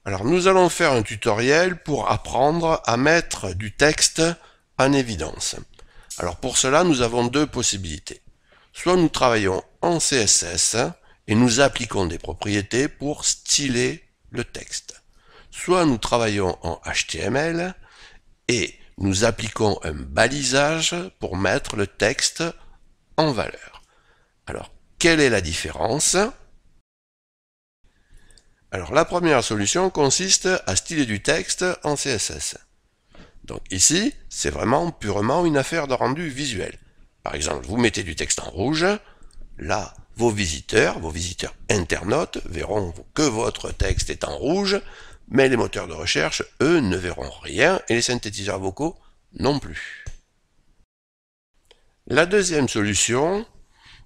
Alors nous allons faire un tutoriel pour apprendre à mettre du texte en évidence. Alors pour cela, nous avons deux possibilités. Soit nous travaillons en CSS et nous appliquons des propriétés pour styler le texte. Soit nous travaillons en HTML et nous appliquons un balisage pour mettre le texte en valeur. Alors, quelle est la différence ? Alors, la première solution consiste à styler du texte en CSS. Donc ici, c'est vraiment purement une affaire de rendu visuel. Par exemple, vous mettez du texte en rouge, là, vos visiteurs internautes verront que votre texte est en rouge, mais les moteurs de recherche, eux, ne verront rien et les synthétiseurs vocaux non plus. La deuxième solution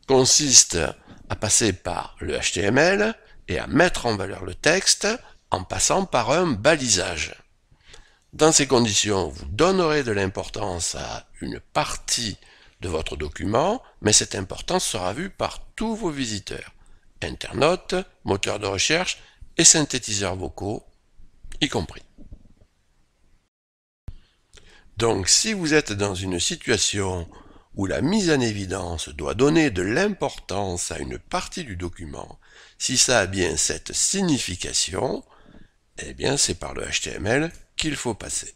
consiste à passer par le HTML et à mettre en valeur le texte en passant par un balisage. Dans ces conditions, vous donnerez de l'importance à une partie de votre document, mais cette importance sera vue par tous vos visiteurs, internautes, moteurs de recherche et synthétiseurs vocaux, y compris. Donc, si vous êtes dans une situation où la mise en évidence doit donner de l'importance à une partie du document, si ça a bien cette signification, eh bien c'est par le HTML qu'il faut passer.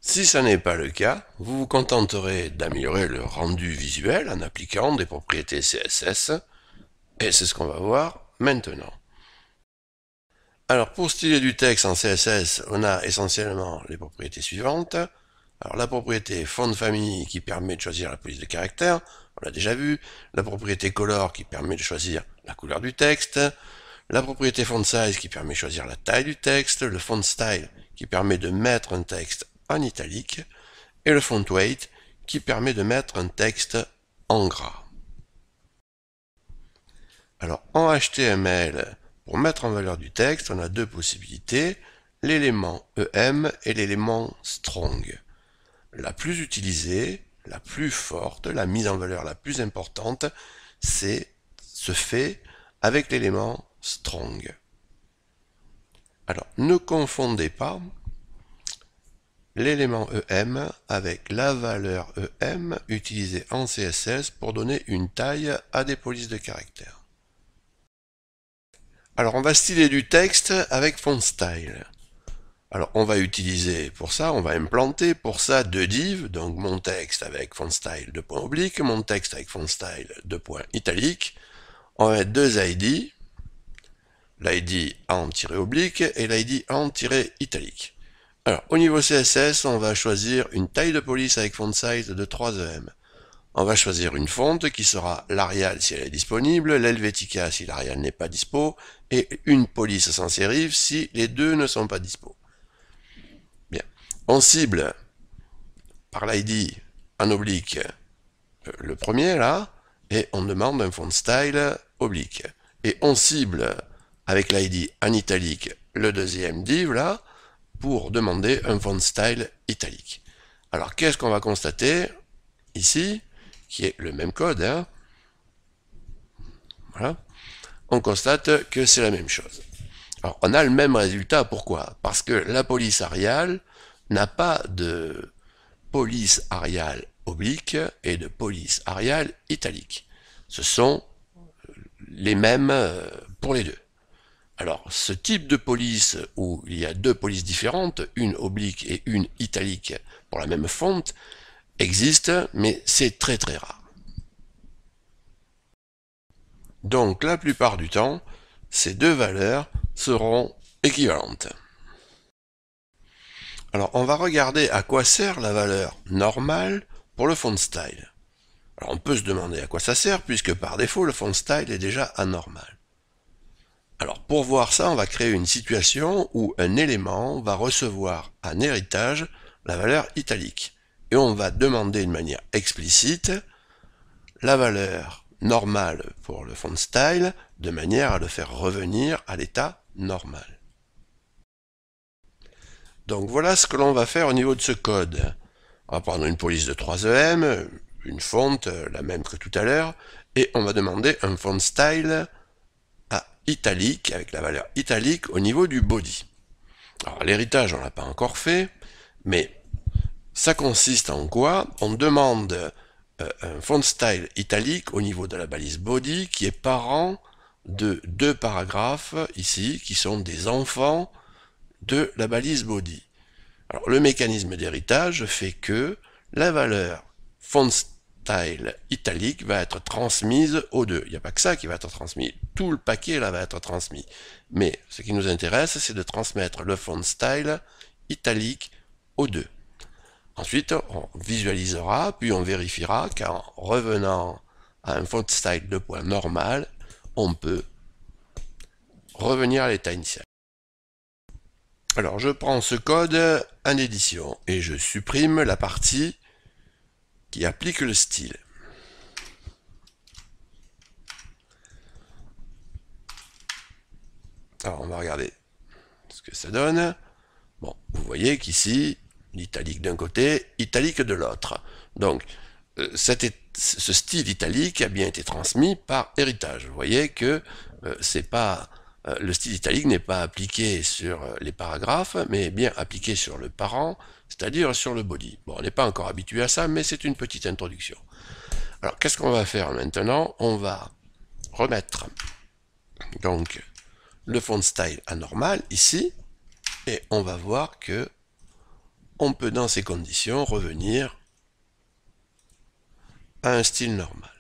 Si ça n'est pas le cas, vous vous contenterez d'améliorer le rendu visuel en appliquant des propriétés CSS, et c'est ce qu'on va voir maintenant. Alors pour styler du texte en CSS, on a essentiellement les propriétés suivantes. Alors la propriété font famille qui permet de choisir la police de caractère, on l'a déjà vu, la propriété color qui permet de choisir la couleur du texte, la propriété font size qui permet de choisir la taille du texte, le font style qui permet de mettre un texte en italique, et le font weight qui permet de mettre un texte en gras. Alors en HTML, pour mettre en valeur du texte, on a deux possibilités, l'élément EM et l'élément strong. La plus utilisée, la plus forte, la mise en valeur la plus importante, se fait avec l'élément strong. Alors, ne confondez pas l'élément EM avec la valeur EM utilisée en CSS pour donner une taille à des polices de caractères. Alors, on va styler du texte avec font style. Alors, on va utiliser pour ça, on va implanter pour ça deux divs, donc mon texte avec font style 2 points obliques, mon texte avec font style 2 points italiques. On va mettre deux ID, l'ID en-oblique et l'ID en-italique. Alors, au niveau CSS, on va choisir une taille de police avec font size de 3 EM. On va choisir une fonte qui sera l'Arial si elle est disponible, l'Helvetica si l'Arial n'est pas dispo, et une police sans sérif si les deux ne sont pas dispo. Bien. On cible par l'ID en oblique le premier là, et on demande un font style oblique. Et on cible avec l'ID en italique le deuxième div là, pour demander un font style italique. Alors qu'est-ce qu'on va constater ici, qui est le même code, hein. Voilà. On constate que c'est la même chose. Alors on a le même résultat, pourquoi ? Parce que la police Arial n'a pas de police Arial oblique et de police Arial italique. Ce sont les mêmes pour les deux. Alors, ce type de police où il y a deux polices différentes, une oblique et une italique pour la même fonte, existe, mais c'est très très rare. Donc, la plupart du temps, ces deux valeurs seront équivalentes. Alors, on va regarder à quoi sert la valeur normale pour le font style. Alors, on peut se demander à quoi ça sert, puisque par défaut, le font style est déjà anormal. Alors pour voir ça, on va créer une situation où un élément va recevoir en héritage la valeur italique. Et on va demander de manière explicite la valeur normale pour le font style de manière à le faire revenir à l'état normal. Donc voilà ce que l'on va faire au niveau de ce code. On va prendre une police de 3 EM, une fonte, la même que tout à l'heure, et on va demander un font style à italique, avec la valeur italique au niveau du body. Alors l'héritage, on l'a pas encore fait, mais ça consiste en quoi? On demande un font style italique au niveau de la balise body qui est parent de deux paragraphes ici qui sont des enfants de la balise body. Alors le mécanisme d'héritage fait que la valeur font style italique va être transmise aux deux. Il n'y a pas que ça qui va être transmis, tout le paquet là va être transmis. Mais ce qui nous intéresse, c'est de transmettre le font style italique aux deux. Ensuite, on visualisera, puis on vérifiera qu'en revenant à un font style de point normal, on peut revenir à l'état initial. Alors, je prends ce code en édition et je supprime la partie qui applique le style. Alors, on va regarder ce que ça donne. Bon, vous voyez qu'ici, l'italique d'un côté, italique de l'autre. Donc, ce style italique a bien été transmis par héritage. Vous voyez que c'est pas le style italique n'est pas appliqué sur les paragraphes, mais bien appliqué sur le parent, c'est-à-dire sur le body. Bon, on n'est pas encore habitué à ça, mais c'est une petite introduction. Alors, qu'est-ce qu'on va faire maintenant? On va remettre donc le font style à normal ici, et on va voir que on peut dans ces conditions revenir à un style normal.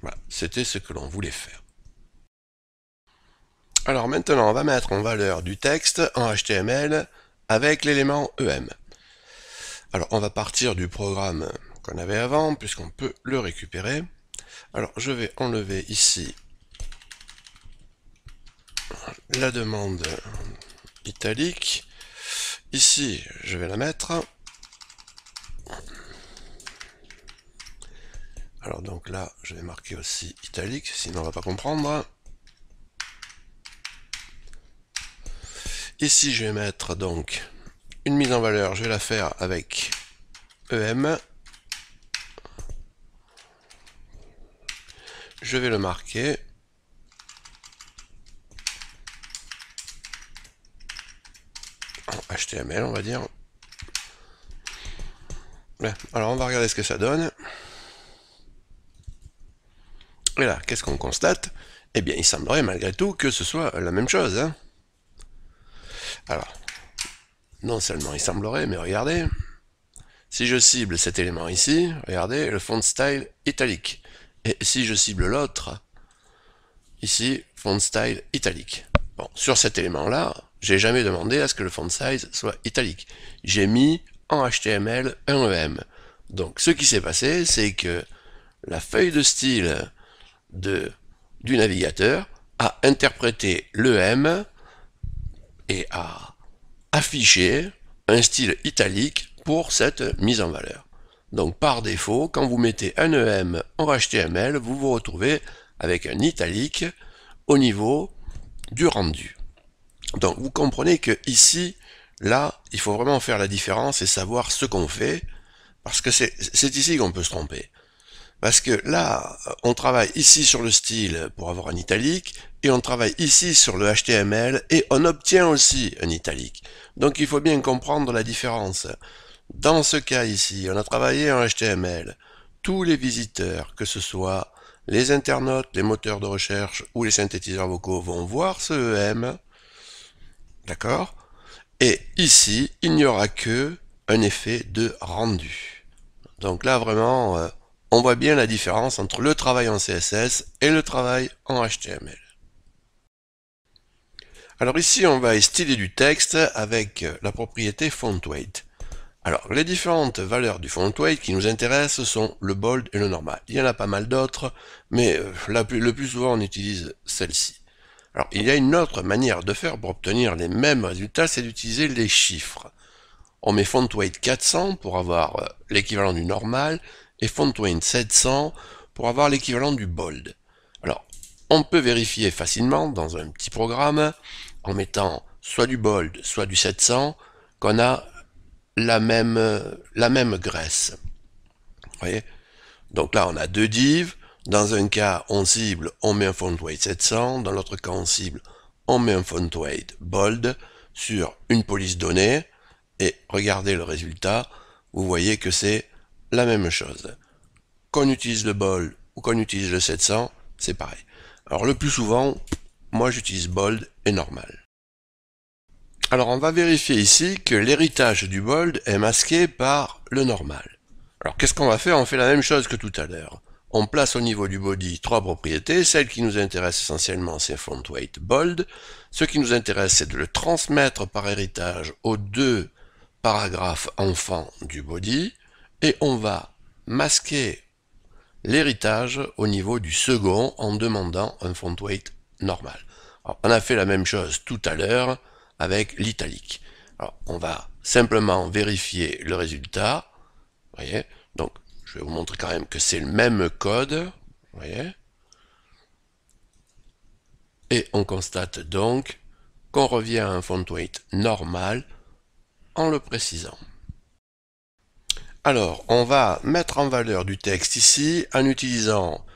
Voilà, c'était ce que l'on voulait faire. Alors maintenant, on va mettre en valeur du texte en HTML avec l'élément EM. Alors on va partir du programme qu'on avait avant, puisqu'on peut le récupérer. Alors je vais enlever ici la demande italique. Ici, je vais la mettre. Alors donc là, je vais marquer aussi italique, sinon on va pas comprendre. Ici, je vais mettre donc une mise en valeur, je vais la faire avec EM. Je vais le marquer. En HTML, on va dire. Alors, on va regarder ce que ça donne. Et là, qu'est-ce qu'on constate? Eh bien, il semblerait malgré tout que ce soit la même chose. Hein. Alors, non seulement il semblerait, mais regardez. Si je cible cet élément ici, regardez, le font style italique. Et si je cible l'autre, ici, font style italique. Bon, sur cet élément-là, j'ai jamais demandé à ce que le font size soit italique. J'ai mis en HTML un EM. Donc, ce qui s'est passé, c'est que la feuille de style du navigateur a interprété l'EM et a affiché un style italique pour cette mise en valeur. Donc par défaut, quand vous mettez un EM en HTML, vous vous retrouvez avec un italique au niveau du rendu. Donc vous comprenez que ici, là, il faut vraiment faire la différence et savoir ce qu'on fait, parce que c'est ici qu'on peut se tromper. Parce que là, on travaille ici sur le style pour avoir un italique, et on travaille ici sur le HTML, et on obtient aussi un italique. Donc il faut bien comprendre la différence. Dans ce cas ici, on a travaillé en HTML. Tous les visiteurs, que ce soit les internautes, les moteurs de recherche ou les synthétiseurs vocaux, vont voir ce EM. D'accord? Et ici, il n'y aura que un effet de rendu. Donc là, vraiment, on voit bien la différence entre le travail en CSS et le travail en HTML. Alors ici, on va styler du texte avec la propriété FontWeight. Alors, les différentes valeurs du FontWeight qui nous intéressent sont le bold et le normal. Il y en a pas mal d'autres, mais le plus souvent on utilise celle-ci. Alors, il y a une autre manière de faire pour obtenir les mêmes résultats, c'est d'utiliser les chiffres. On met FontWeight 400 pour avoir l'équivalent du normal, et FontWeight 700 pour avoir l'équivalent du bold. Alors, on peut vérifier facilement dans un petit programme, en mettant soit du bold, soit du 700, qu'on a la même graisse. Vous voyez? Donc là, on a deux divs, Dans un cas, on cible, on met un font weight 700. Dans l'autre cas, on cible, on met un font weight bold sur une police donnée. Et regardez le résultat, vous voyez que c'est la même chose. Qu'on utilise le bold ou qu'on utilise le 700, c'est pareil. Alors le plus souvent, moi j'utilise bold et normal. Alors on va vérifier ici que l'héritage du bold est masqué par le normal. Alors qu'est-ce qu'on va faire? On fait la même chose que tout à l'heure. On place au niveau du body trois propriétés. Celle qui nous intéresse essentiellement, c'est font weight bold. Ce qui nous intéresse, c'est de le transmettre par héritage aux deux paragraphes enfants du body. Et on va masquer l'héritage au niveau du second en demandant un font weight normal. Alors, on a fait la même chose tout à l'heure avec l'italique. Alors, on va simplement vérifier le résultat. Vous voyez? Donc, je vais vous montrer quand même que c'est le même code. Vous voyez? Et on constate donc qu'on revient à un font weight normal en le précisant. Alors, on va mettre en valeur du texte ici en utilisant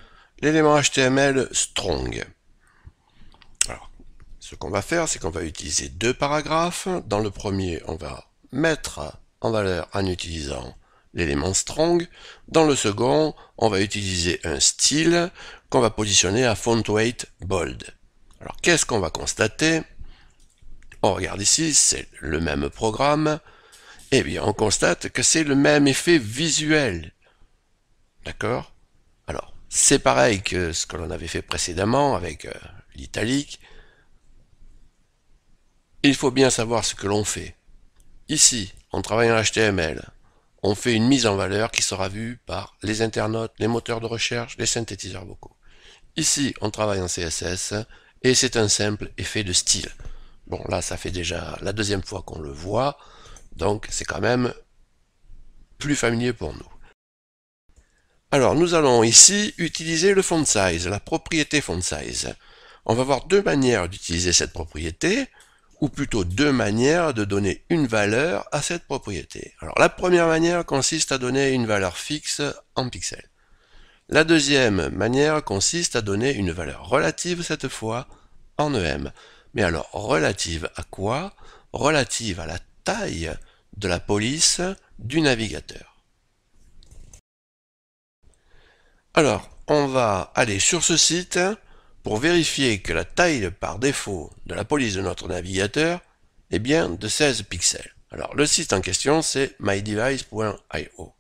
l'élément HTML strong. Alors, ce qu'on va faire, c'est qu'on va utiliser deux paragraphes. Dans le premier, on va mettre en valeur en utilisant l'élément strong. Dans le second, on va utiliser un style qu'on va positionner à font weight bold. Alors, qu'est-ce qu'on va constater? On regarde ici, c'est le même programme. Eh bien, on constate que c'est le même effet visuel. D'accord? Alors, c'est pareil que ce que l'on avait fait précédemment avec l'italique. Il faut bien savoir ce que l'on fait. Ici, en travaillant en HTML, on fait une mise en valeur qui sera vue par les internautes, les moteurs de recherche, les synthétiseurs vocaux. Ici, on travaille en CSS et c'est un simple effet de style. Bon, là, ça fait déjà la deuxième fois qu'on le voit, donc c'est quand même plus familier pour nous. Alors, nous allons ici utiliser le font size, la propriété font size. On va voir deux manières d'utiliser cette propriété, ou plutôt deux manières de donner une valeur à cette propriété. Alors, la première manière consiste à donner une valeur fixe en pixels. La deuxième manière consiste à donner une valeur relative cette fois en EM. Mais alors, relative à quoi? Relative à la taille de la police du navigateur. Alors, on va aller sur ce site pour vérifier que la taille par défaut de la police de notre navigateur est bien de 16 pixels. Alors, le site en question, c'est mydevice.io.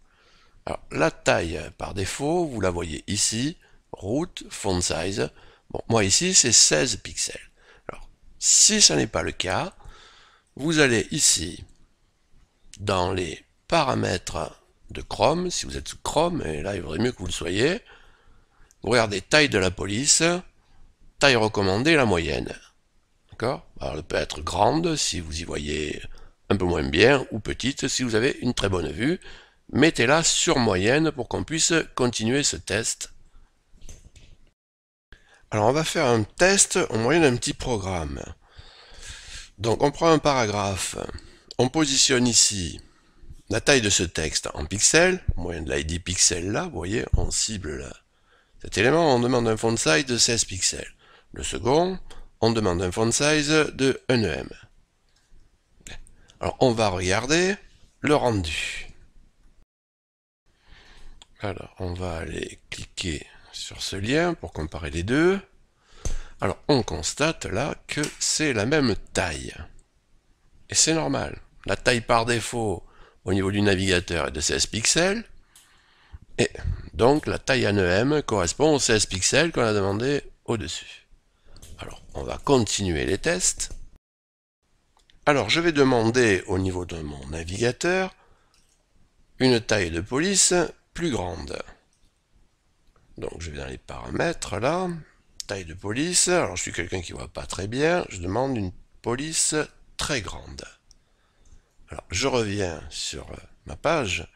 Alors, la taille par défaut, vous la voyez ici, root, font size. Bon, moi ici, c'est 16 pixels. Alors, si ce n'est pas le cas, vous allez ici, dans les paramètres de Chrome, si vous êtes sous Chrome, et là il vaudrait mieux que vous le soyez, vous regardez taille de la police, taille recommandée, la moyenne. D'accord? Alors elle peut être grande si vous y voyez un peu moins bien, ou petite si vous avez une très bonne vue. Mettez-la sur moyenne pour qu'on puisse continuer ce test. Alors on va faire un test au moyen d'un petit programme. Donc on prend un paragraphe, on positionne ici la taille de ce texte en pixels, au moyen de l'ID pixel là, vous voyez, on cible là. Cet élément, on demande un font size de 16 pixels. Le second, on demande un font size de 1 EM. Alors on va regarder le rendu. Alors on va aller cliquer sur ce lien pour comparer les deux. Alors on constate là que c'est la même taille. Et c'est normal. La taille par défaut au niveau du navigateur est de 16 pixels. Et donc la taille en EM correspond aux 16 pixels qu'on a demandé au-dessus. Alors on va continuer les tests. Alors je vais demander au niveau de mon navigateur une taille de police plus grande. Donc je vais dans les paramètres là, taille de police. Alors je suis quelqu'un qui ne voit pas très bien, je demande une police très grande. Alors je reviens sur ma page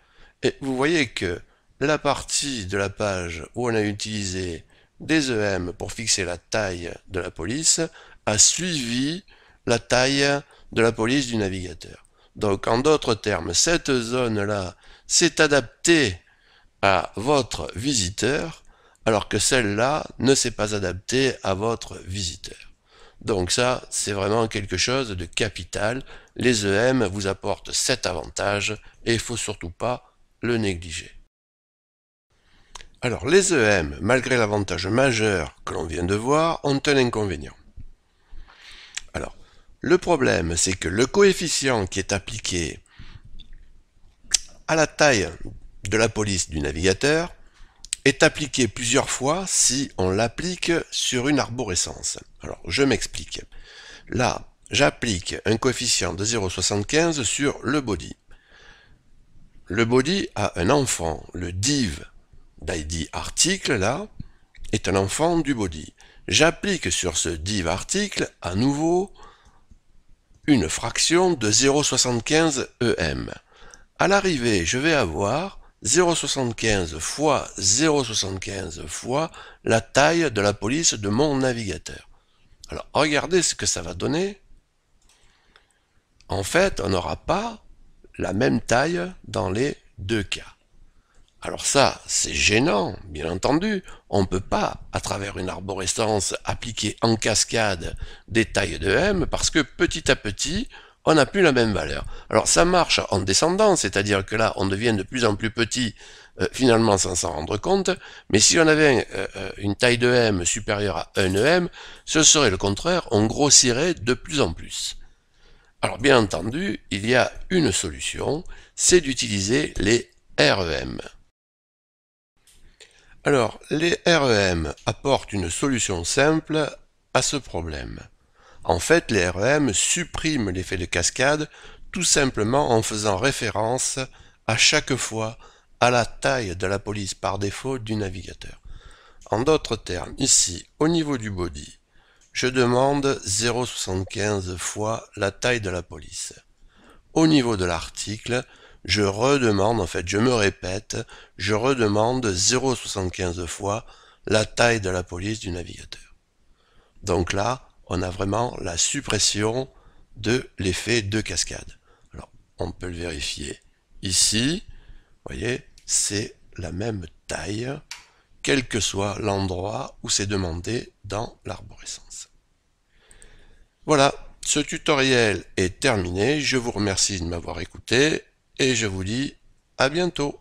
et vous voyez que la partie de la page où on a utilisé des EM pour fixer la taille de la police a suivi la taille de la police du navigateur. Donc en d'autres termes, cette zone-là s'est adaptée à votre visiteur alors que celle-là ne s'est pas adaptée à votre visiteur. Donc ça, c'est vraiment quelque chose de capital. Les EM vous apportent cet avantage et il ne faut surtout pas le négliger. Alors les EM, malgré l'avantage majeur que l'on vient de voir, ont un inconvénient. Alors, le problème, c'est que le coefficient qui est appliqué à la taille de la police du navigateur est appliqué plusieurs fois si on l'applique sur une arborescence. Alors, je m'explique. Là, j'applique un coefficient de 0,75 sur le body. Le body a un enfant, le div d'ID article, là, est un enfant du body. J'applique sur ce div article, à nouveau, une fraction de 0,75 EM. À l'arrivée, je vais avoir 0,75 fois 0,75 fois la taille de la police de mon navigateur. Alors, regardez ce que ça va donner. En fait, on n'aura pas la même taille dans les deux cas. Alors ça, c'est gênant, bien entendu. On ne peut pas, à travers une arborescence, appliquer en cascade des tailles de M parce que petit à petit, on n'a plus la même valeur. Alors ça marche en descendant, c'est-à-dire que là, on devient de plus en plus petit, finalement sans s'en rendre compte, mais si on avait une taille de M supérieure à 1 EM, ce serait le contraire, on grossirait de plus en plus. Alors bien entendu, il y a une solution, c'est d'utiliser les REM. Alors, les REM apportent une solution simple à ce problème. En fait, les REM suppriment l'effet de cascade tout simplement en faisant référence à chaque fois à la taille de la police par défaut du navigateur. En d'autres termes, ici, au niveau du body, je demande 0,75 fois la taille de la police. Au niveau de l'article, je redemande, en fait, je me répète, je redemande 0,75 fois la taille de la police du navigateur. Donc là, on a vraiment la suppression de l'effet de cascade. Alors, on peut le vérifier ici. Vous voyez, c'est la même taille, quel que soit l'endroit où c'est demandé dans l'arborescence. Voilà, ce tutoriel est terminé. Je vous remercie de m'avoir écouté et je vous dis à bientôt.